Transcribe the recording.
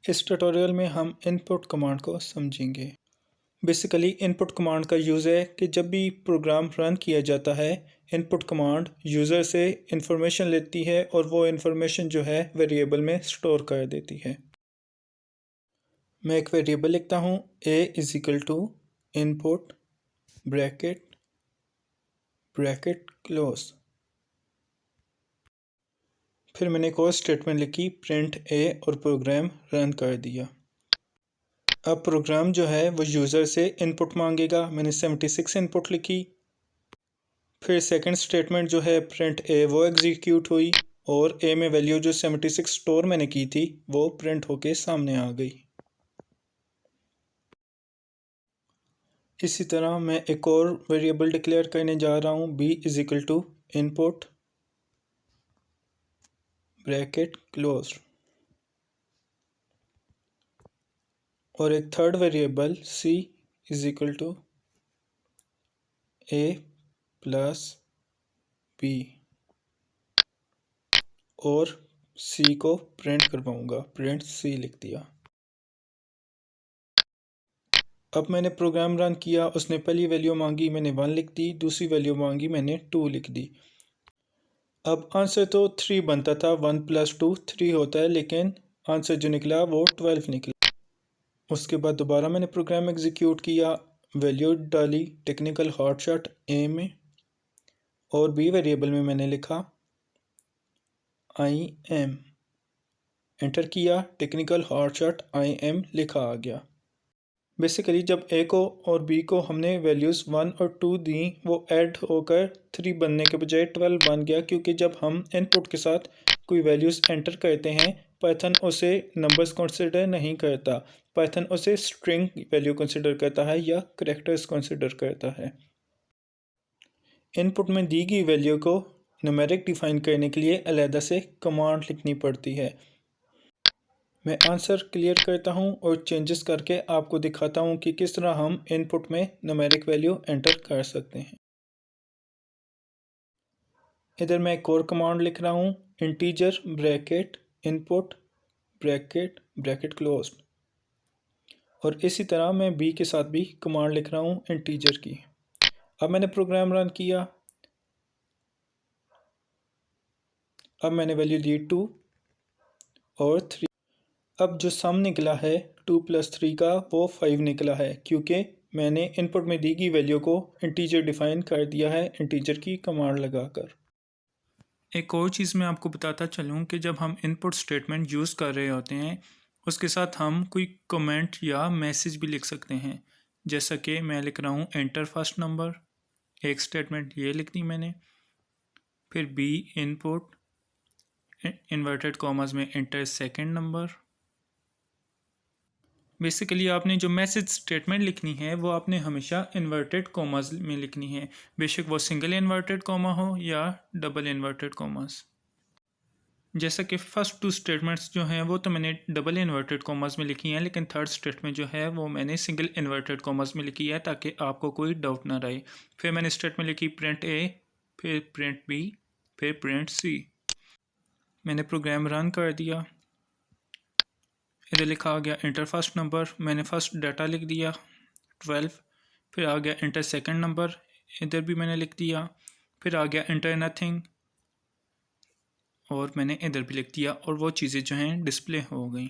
इस ट्यूटोरियल में हम इनपुट कमांड को समझेंगे। बेसिकली इनपुट कमांड का यूज़ है कि जब भी प्रोग्राम रन किया जाता है, इनपुट कमांड यूज़र से इंफॉर्मेशन लेती है और वो इंफॉर्मेशन जो है वेरिएबल में स्टोर कर देती है। मैं एक वेरिएबल लिखता हूँ a is equal to input bracket close. फिर मैंने एक और स्टेटमेंट लिखी प्रिंट a और प्रोग्राम रन कर दिया। अब प्रोग्राम जो है वो यूज़र से इनपुट मांगेगा। मैंने 76 इनपुट लिखी। फिर सेकंड स्टेटमेंट जो है प्रिंट a वो एग्जीक्यूट हुई और a में वैल्यू जो 76 स्टोर मैंने की थी वो प्रिंट होके सामने आ गई। इसी तरह मैं एक और वेरिएबल डिक्लेयर करने जा रहा हूँ b is equal to input bracket close और एक third variable c is equal to a plus b और c को प्रिंट करवाऊंगा। प्रिंट c लिख दिया। अब मैंने प्रोग्राम रन किया। उसने पहली वैल्यू मांगी, मैंने 1 लिख दी। दूसरी वैल्यू मांगी, मैंने 2 लिख दी। अब आंसर तो 3 बनता था, 1 + 2 3 होता है, लेकिन आंसर जो निकला वो 12 निकला। उसके बाद दोबारा मैंने प्रोग्राम एग्जीक्यूट किया, वैल्यू डाली टेक्निकल हॉटशॉट ए में और बी वेरिएबल में मैंने लिखा IM। एंटर किया, टेक्निकल हॉटशॉट IM लिखा आ गया। बेसिकली जब ए को और बी को हमने वैल्यूज़ 1 और 2 दी, वो ऐड होकर 3 बनने के बजाय 12 बन गया, क्योंकि जब हम इनपुट के साथ कोई वैल्यूज़ एंटर करते हैं, पाइथन उसे नंबर्स कंसिडर नहीं करता। पाइथन उसे स्ट्रिंग वैल्यू कंसिडर करता है या करैक्टर्स कंसिडर करता है। इनपुट में दी गई वैल्यू को न्यूमेरिक डिफाइन करने के लिए अलहदा से कमांड लिखनी पड़ती है। मैं आंसर क्लियर करता हूं और चेंजेस करके आपको दिखाता हूं कि किस तरह हम इनपुट में न्यूमेरिक वैल्यू एंटर कर सकते हैं। इधर मैं एक और कमांड लिख रहा हूं, integer bracket input bracket close, और इसी तरह मैं बी के साथ भी कमांड लिख रहा हूं इंटीजर की। अब मैंने प्रोग्राम रन किया। अब मैंने वैल्यू दी 2 और 3। अब जो सम निकला है 2 + 3 का वो 5 निकला है, क्योंकि मैंने इनपुट में दी गई वैल्यू को इंटीजर डिफाइन कर दिया है इंटीजर की कमांड लगाकर। एक और चीज़ मैं आपको बताता चलूँ कि जब हम इनपुट स्टेटमेंट यूज़ कर रहे होते हैं, उसके साथ हम कोई कमेंट या मैसेज भी लिख सकते हैं। जैसा कि मैं लिख रहा हूँ एंटर फर्स्ट नंबर, एक स्टेटमेंट ये लिख दी मैंने। फिर बी इनपुट इन्वर्टेड कॉमास में एंटर सेकंड नंबर। बेसिकली आपने जो मैसेज स्टेटमेंट लिखनी है वो आपने हमेशा इन्वर्टेड कॉमास में लिखनी है, बेशक वो सिंगल इन्वर्टेड कॉमा हो या डबल इन्वर्टेड कॉमास। जैसा कि फर्स्ट 2 स्टेटमेंट्स जो हैं वो तो मैंने डबल इन्वर्टेड कॉमास में लिखी हैं, लेकिन थर्ड स्टेटमेंट जो है वो मैंने सिंगल इन्वर्टेड कॉमास में लिखी है ताकि आपको कोई डाउट ना रहे। फिर मैंने स्टेटमेंट लिखी प्रिंट A, फिर प्रिंट B, फिर प्रिंट C। मैंने प्रोग्राम रन कर दिया। इधर लिखा आ गया एंटर फर्स्ट नंबर, मैंने फर्स्ट डाटा लिख दिया 12। फिर आ गया एंटर सेकंड नंबर, इधर भी मैंने लिख दिया। फिर आ गया एंटर नथिंग और मैंने इधर भी लिख दिया और वो चीज़ें जो हैं डिस्प्ले हो गई।